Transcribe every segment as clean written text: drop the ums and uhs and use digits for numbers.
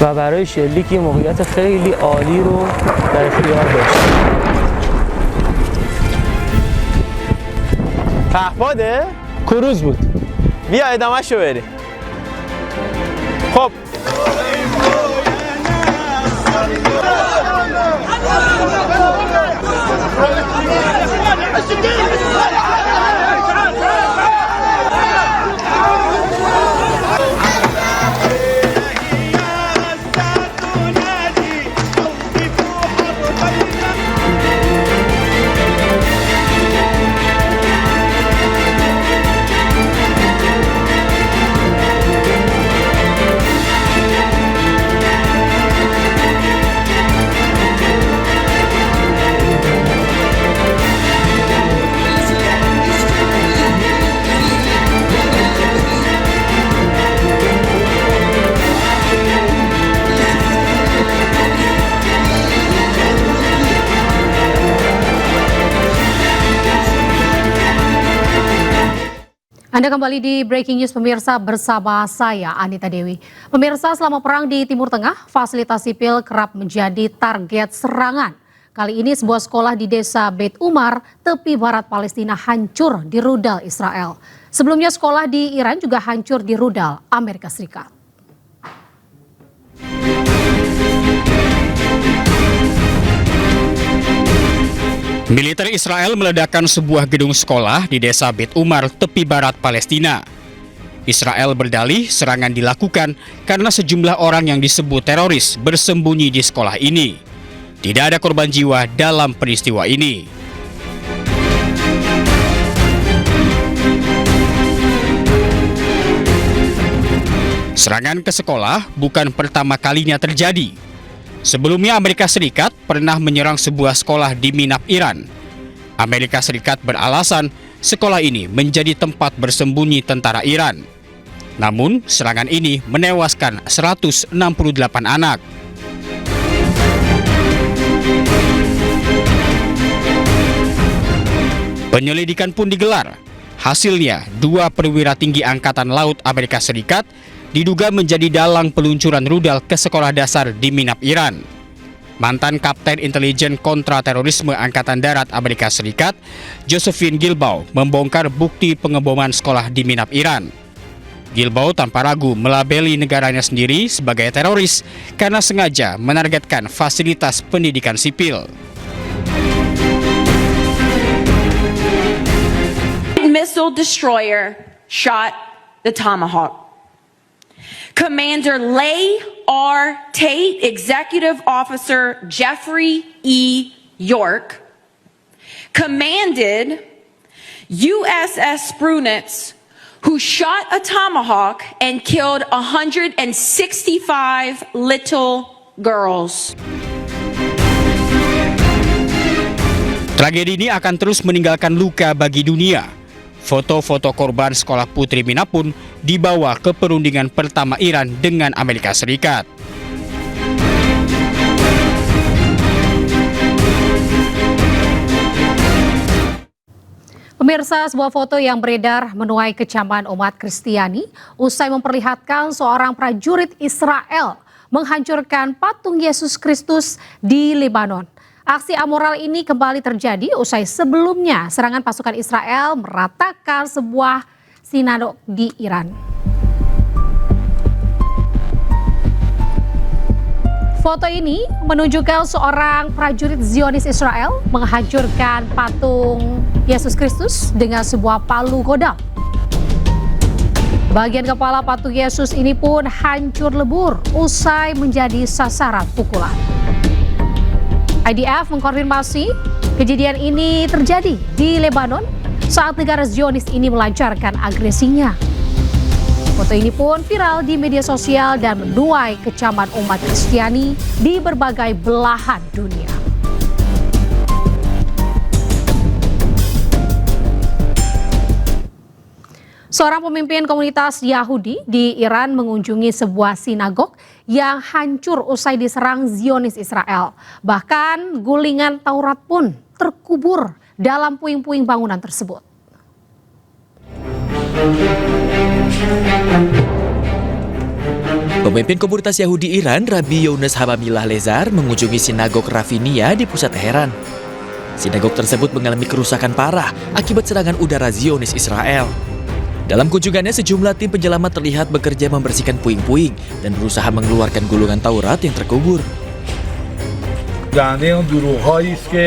و برای شلیک یه موقعیت خیلی عالی رو در اختیار داشت. پهپاده؟ کروز بود. بیا ادامه‌شو بریم. خب Anda kembali di Breaking News pemirsa bersama saya Anita Dewi. Pemirsa, selama perang di Timur Tengah, fasilitas sipil kerap menjadi target serangan. Kali ini sebuah sekolah di desa Beit Umar, tepi barat Palestina hancur di rudal Israel. Sebelumnya sekolah di Iran juga hancur di rudal Amerika Serikat. Militer Israel meledakkan sebuah gedung sekolah di desa Beit Umar, tepi barat Palestina. Israel berdalih serangan dilakukan karena sejumlah orang yang disebut teroris bersembunyi di sekolah ini. Tidak ada korban jiwa dalam peristiwa ini. Serangan ke sekolah bukan pertama kalinya terjadi. Sebelumnya Amerika Serikat pernah menyerang sebuah sekolah di Minab, Iran. Amerika Serikat beralasan sekolah ini menjadi tempat bersembunyi tentara Iran. Namun serangan ini menewaskan 168 anak. Penyelidikan pun digelar. Hasilnya, 2 perwira tinggi Angkatan Laut Amerika Serikat diduga menjadi dalang peluncuran rudal ke sekolah dasar di Minab, Iran. Mantan Kapten Intelijen Kontraterorisme Angkatan Darat Amerika Serikat, Josephine Gilboa, membongkar bukti pengeboman sekolah di Minab, Iran. Gilboa tanpa ragu melabeli negaranya sendiri sebagai teroris karena sengaja menargetkan fasilitas pendidikan sipil. Missile destroyer shot the Tomahawk. Commander Leigh R. Tate, Executive Officer Jeffrey E. York, commanded USS Sprunitz, who shot a Tomahawk and killed 165 little girls. Tragedi ini akan terus meninggalkan luka bagi dunia. Foto-foto korban sekolah putri Mina pun dibawa ke perundingan pertama Iran dengan Amerika Serikat. Pemirsa, sebuah foto yang beredar menuai kecaman umat Kristiani usai memperlihatkan seorang prajurit Israel menghancurkan patung Yesus Kristus di Lebanon. Aksi amoral ini kembali terjadi usai sebelumnya serangan pasukan Israel meratakan sebuah sinagog di Iran. Foto ini menunjukkan seorang prajurit Zionis Israel menghancurkan patung Yesus Kristus dengan sebuah palu godam. Bagian kepala patung Yesus ini pun hancur lebur usai menjadi sasaran pukulan. IDF mengkonfirmasi kejadian ini terjadi di Lebanon saat negara Zionis ini melancarkan agresinya. Foto Foto ini pun viral di media sosial dan menuai kecaman umat Kristiani di berbagai belahan dunia. Seorang pemimpin komunitas Yahudi di Iran mengunjungi sebuah sinagog yang hancur usai diserang Zionis Israel. Bahkan gulingan Taurat pun terkubur dalam puing-puing bangunan tersebut. Pemimpin komunitas Yahudi Iran, Rabbi Yonus Hamamillah Lezar, mengunjungi sinagog Rafinia di pusat Teheran. Sinagog tersebut mengalami kerusakan parah akibat serangan udara Zionis Israel. Dalam kunjungannya, sejumlah tim penyelamat terlihat bekerja membersihkan puing-puing dan berusaha mengeluarkan gulungan Taurat yang terkubur. دهنه اون دروغ‌هایی است که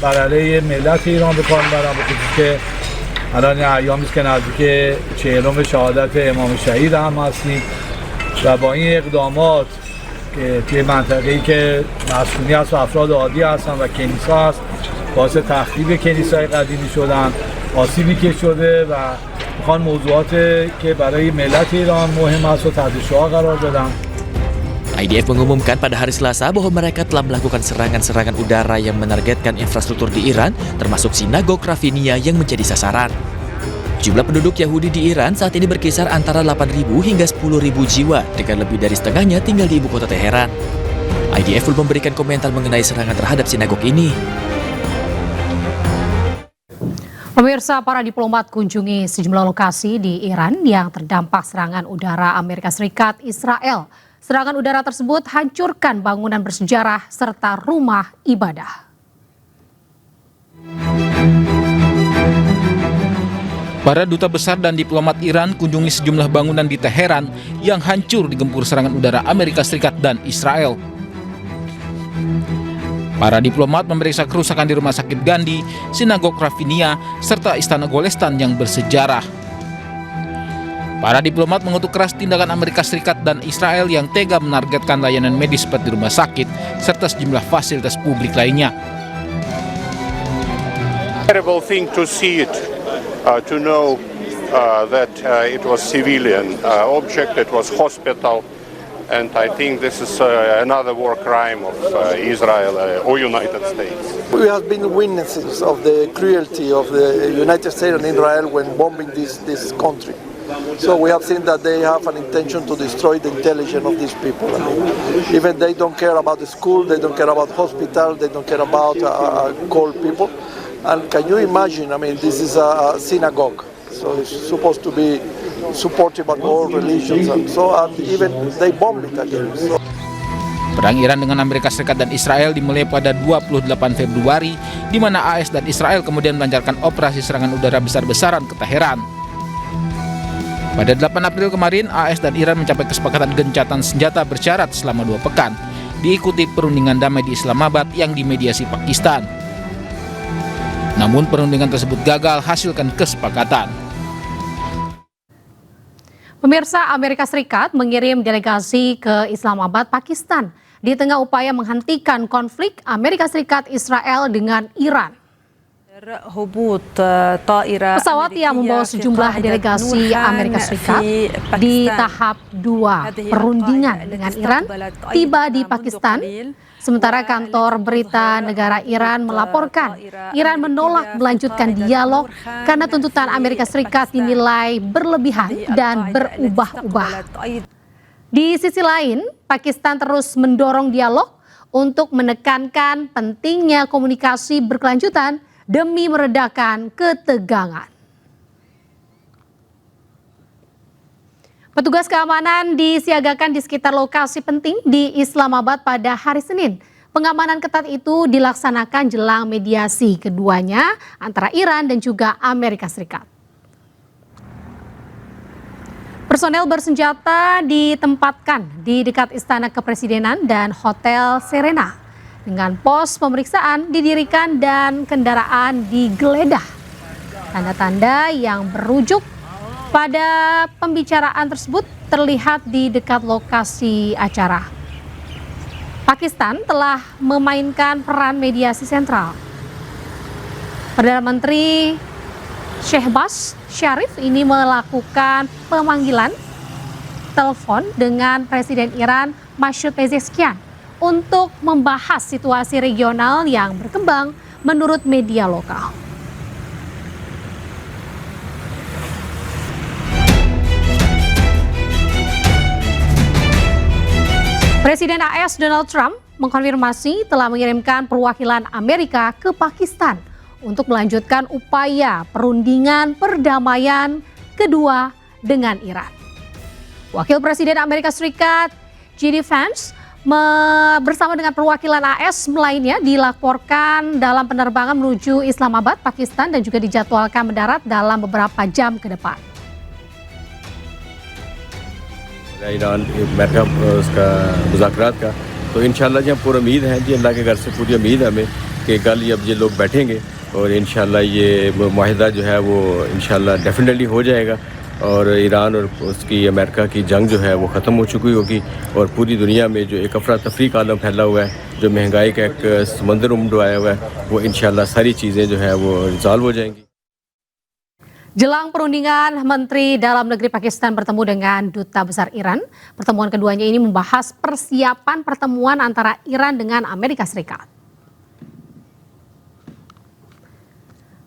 بر علیه ملت ایران به کار می‌برن، بخصوص که الان ایامی است که نزدیک 40 شهادت امام شهید هم هستیم و با این اقدامات که توی منطقه‌ای که مسکونی هست و افراد عادی هستن و کنیسا هست باعث تخریب کنیسای قدیمی شدن، آسیبی که شده و میخوان موضوعات که برای ملت ایران مهم است و تحت شعاع قرار بدن. IDF mengumumkan pada hari Selasa bahwa mereka telah melakukan serangan-serangan udara yang menargetkan infrastruktur di Iran, termasuk sinagog Rafinia yang menjadi sasaran. Jumlah penduduk Yahudi di Iran saat ini berkisar antara 8.000 hingga 10.000 jiwa, dengan lebih dari setengahnya tinggal di ibu kota Teheran. IDF belum memberikan komentar mengenai serangan terhadap sinagog ini. Pemirsa, para diplomat kunjungi sejumlah lokasi di Iran yang terdampak serangan udara Amerika Serikat Israel. Serangan udara tersebut hancurkan bangunan bersejarah serta rumah ibadah. Para duta besar dan diplomat Iran kunjungi sejumlah bangunan di Teheran yang hancur digempur serangan udara Amerika Serikat dan Israel. Para diplomat memeriksa kerusakan di Rumah Sakit Gandhi, Sinagog Rafinia, serta Istana Golestan yang bersejarah. Para diplomat mengutuk keras tindakan Amerika Serikat dan Israel yang tega menargetkan layanan medis seperti rumah sakit, serta sejumlah fasilitas publik lainnya. Terrible thing to see it, to know that it was civilian object, it was hospital. And I think this is another war crime of Israel or United States. We have been witnesses of the cruelty of the United States and Israel when bombing this country. So we have seen that they have an intention to destroy the intelligence of these people. I mean, even they don't care about the school, they don't care about hospital, they don't care about cold people. And can you imagine, I mean, this is a synagogue. So it's supposed to be supportive of all religions, and so even they bomb it again. So. Perang Iran dengan Amerika Serikat dan Israel dimulai pada 28 Februari, di mana AS dan Israel kemudian melancarkan operasi serangan udara besar-besaran ke Teheran. Pada 8 April kemarin, AS dan Iran mencapai kesepakatan gencatan senjata bersyarat selama 2 pekan, diikuti perundingan damai di Islamabad yang dimediasi Pakistan. Namun perundingan tersebut gagal hasilkan kesepakatan. Pemirsa, Amerika Serikat mengirim delegasi ke Islamabad, Pakistan di tengah upaya menghentikan konflik Amerika Serikat Israel dengan Iran. Pesawat yang membawa sejumlah delegasi Amerika Serikat di tahap 2 perundingan dengan Iran tiba di Pakistan. Sementara kantor berita negara Iran melaporkan Iran menolak melanjutkan dialog karena tuntutan Amerika Serikat dinilai berlebihan dan berubah-ubah. Di sisi lain, Pakistan terus mendorong dialog untuk menekankan pentingnya komunikasi berkelanjutan demi meredakan ketegangan. Petugas keamanan disiagakan di sekitar lokasi penting di Islamabad pada hari Senin. Pengamanan ketat itu dilaksanakan jelang mediasi keduanya antara Iran dan juga Amerika Serikat. Personel bersenjata ditempatkan di dekat Istana Kepresidenan dan Hotel Serena. Dengan pos pemeriksaan didirikan dan kendaraan digeledah. Tanda-tanda yang berujuk pada pembicaraan tersebut terlihat di dekat lokasi acara. Pakistan telah memainkan peran mediasi sentral. Perdana Menteri Shehbaz Sharif ini melakukan pemanggilan telepon dengan Presiden Iran Masoud Pezeshkian untuk membahas situasi regional yang berkembang menurut media lokal. Presiden AS Donald Trump mengkonfirmasi telah mengirimkan perwakilan Amerika ke Pakistan untuk melanjutkan upaya perundingan perdamaian kedua dengan Iran. Wakil Presiden Amerika Serikat J.D. Vance bersama dengan perwakilan AS lainnya dilaporkan dalam penerbangan menuju Islamabad, Pakistan dan juga dijadwalkan mendarat dalam beberapa jam ke depan. Iran America उसका मुज़ाकरात का तो इंशाल्लाह जी हम पूरी उम्मीद है जी अल्लाह के घर से पूरी उम्मीद है हमें कि कल अब ये लोग बैठेंगे और इंशाल्लाह ये मुआहिदा जो है वो इंशाल्लाह डेफिनेटली हो जाएगा और ईरान और उसकी अमेरिका की जंग जो है वो ख़त्म हो चुकी होगी और पूरी दुनिया में जो एक अफरा तफरी का आलम फैला हुआ है जो महंगाई का एक समंदर उमड़वाया हुआ है वो इंशाल्लाह सारी चीज़ें जो है वो रिजॉल्व हो जाएंगी। Jelang perundingan, Menteri Dalam Negeri Pakistan bertemu dengan Duta Besar Iran. Pertemuan keduanya ini membahas persiapan pertemuan antara Iran dengan Amerika Serikat.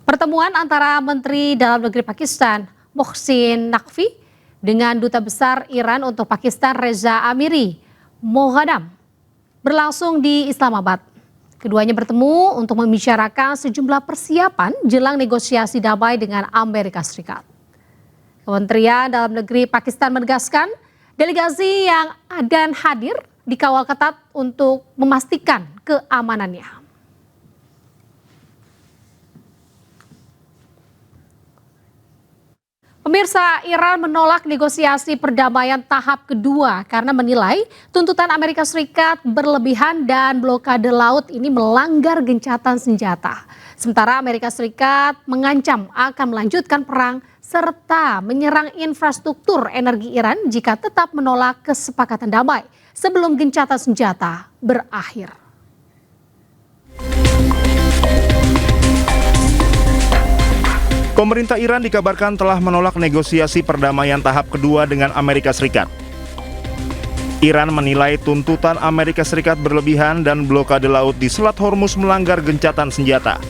Pertemuan antara Menteri Dalam Negeri Pakistan, Mohsin Naqvi, dengan Duta Besar Iran untuk Pakistan, Reza Amiri Moghadam, berlangsung di Islamabad. Keduanya bertemu untuk membicarakan sejumlah persiapan jelang negosiasi damai dengan Amerika Serikat. Kementerian Dalam Negeri Pakistan menegaskan delegasi yang akan hadir dikawal ketat untuk memastikan keamanannya. Pemirsa, Iran menolak negosiasi perdamaian tahap kedua karena menilai tuntutan Amerika Serikat berlebihan dan blokade laut ini melanggar gencatan senjata. Sementara Amerika Serikat mengancam akan melanjutkan perang serta menyerang infrastruktur energi Iran jika tetap menolak kesepakatan damai sebelum gencatan senjata berakhir. Pemerintah Iran dikabarkan telah menolak negosiasi perdamaian tahap kedua dengan Amerika Serikat. Iran menilai tuntutan Amerika Serikat berlebihan dan blokade laut di Selat Hormuz melanggar gencatan senjata.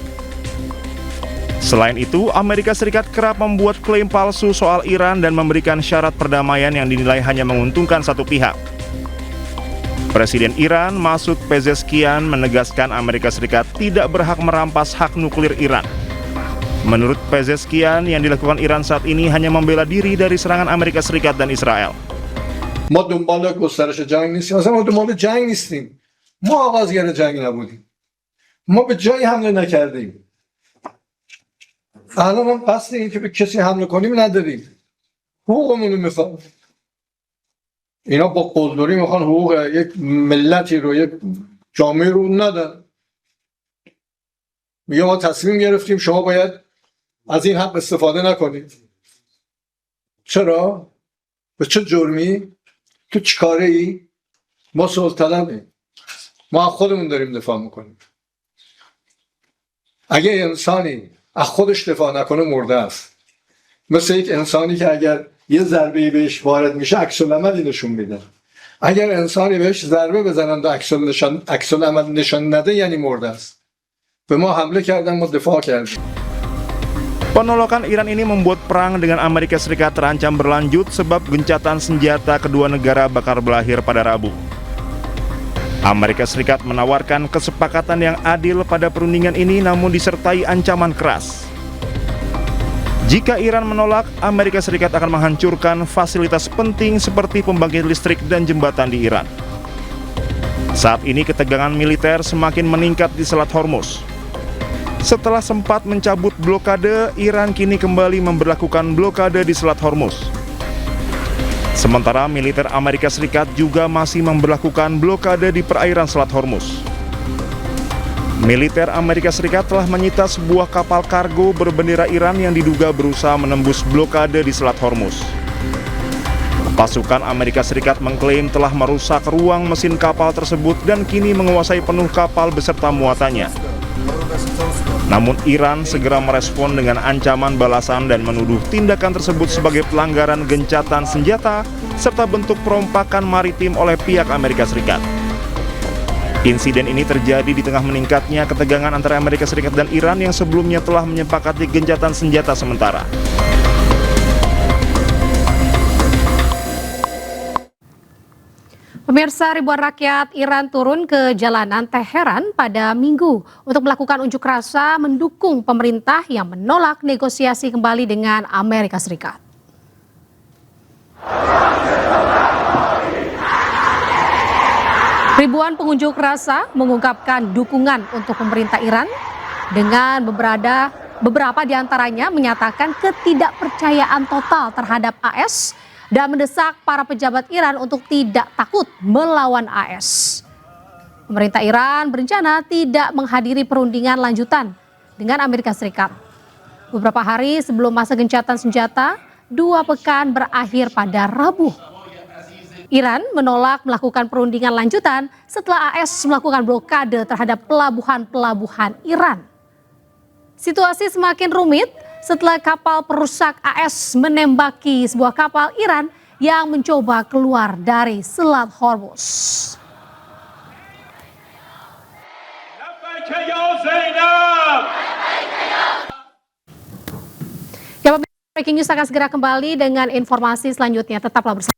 Selain itu, Amerika Serikat kerap membuat klaim palsu soal Iran dan memberikan syarat perdamaian yang dinilai hanya menguntungkan satu pihak. Presiden Iran Masoud Pezeshkian menegaskan Amerika Serikat tidak berhak merampas hak nuklir Iran. Menurut Pezeshkian, yang dilakukan Iran saat ini hanya membela diri dari serangan Amerika Serikat dan Israel. ما دنبال گسترش جنگ نیستیم، اصلا ما دنبال جنگ نیستیم. ما آغازگر جنگ نبودیم. ما به جایی حمله نکردیم. الان ما قصد این که به کسی حمله کنیم نداریم. حقوقمون رو میخوام. اینا با قلدری میخوان حقوق یک ملتی رو، یک جامعه رو ندن. میگه ما تصمیم گرفتیم شما باید از این حق استفاده نکنید. چرا؟ به چه جرمی؟ تو چیکاره ای؟ ما صلح طلبیم. ما از خودمون داریم دفاع میکنیم. اگه انسانی از خودش دفاع نکنه مرده است. مثل یک انسانی که اگر یه ضربه‌ای بهش وارد میشه عکس العملی نشون میده. اگر انسانی بهش ضربه بزنن و عکس العمل نشون نده یعنی مرده است. به ما حمله کردن، ما دفاع کردیم. Penolakan Iran ini membuat perang dengan Amerika Serikat terancam berlanjut sebab gencatan senjata kedua negara bakal berakhir pada Rabu. Amerika Serikat menawarkan kesepakatan yang adil pada perundingan ini namun disertai ancaman keras. Jika Iran menolak, Amerika Serikat akan menghancurkan fasilitas penting seperti pembangkit listrik dan jembatan di Iran. Saat ini ketegangan militer semakin meningkat di Selat Hormuz. Setelah sempat mencabut blokade, Iran kini kembali memberlakukan blokade di Selat Hormuz. Sementara militer Amerika Serikat juga masih memberlakukan blokade di perairan Selat Hormuz. Militer Amerika Serikat telah menyita sebuah kapal kargo berbendera Iran yang diduga berusaha menembus blokade di Selat Hormuz. Pasukan Amerika Serikat mengklaim telah merusak ruang mesin kapal tersebut dan kini menguasai penuh kapal beserta muatannya. Namun Iran segera merespon dengan ancaman balasan dan menuduh tindakan tersebut sebagai pelanggaran gencatan senjata serta bentuk perompakan maritim oleh pihak Amerika Serikat. Insiden ini terjadi di tengah meningkatnya ketegangan antara Amerika Serikat dan Iran yang sebelumnya telah menyepakati gencatan senjata sementara. Pemirsa, ribuan rakyat Iran turun ke jalanan Teheran pada Minggu untuk melakukan unjuk rasa mendukung pemerintah yang menolak negosiasi kembali dengan Amerika Serikat. Ribuan pengunjuk rasa mengungkapkan dukungan untuk pemerintah Iran dengan beberapa di antaranya menyatakan ketidakpercayaan total terhadap AS dan mendesak para pejabat Iran untuk tidak takut melawan AS. Pemerintah Iran berencana tidak menghadiri perundingan lanjutan dengan Amerika Serikat. Beberapa hari sebelum masa gencatan senjata, 2 pekan berakhir pada Rabu. Iran menolak melakukan perundingan lanjutan setelah AS melakukan blokade terhadap pelabuhan-pelabuhan Iran. Situasi semakin rumit setelah kapal perusak AS menembaki sebuah kapal Iran yang mencoba keluar dari Selat Hormuz. Ya, breaking news akan segera kembali dengan informasi selanjutnya. Tetaplah bersama.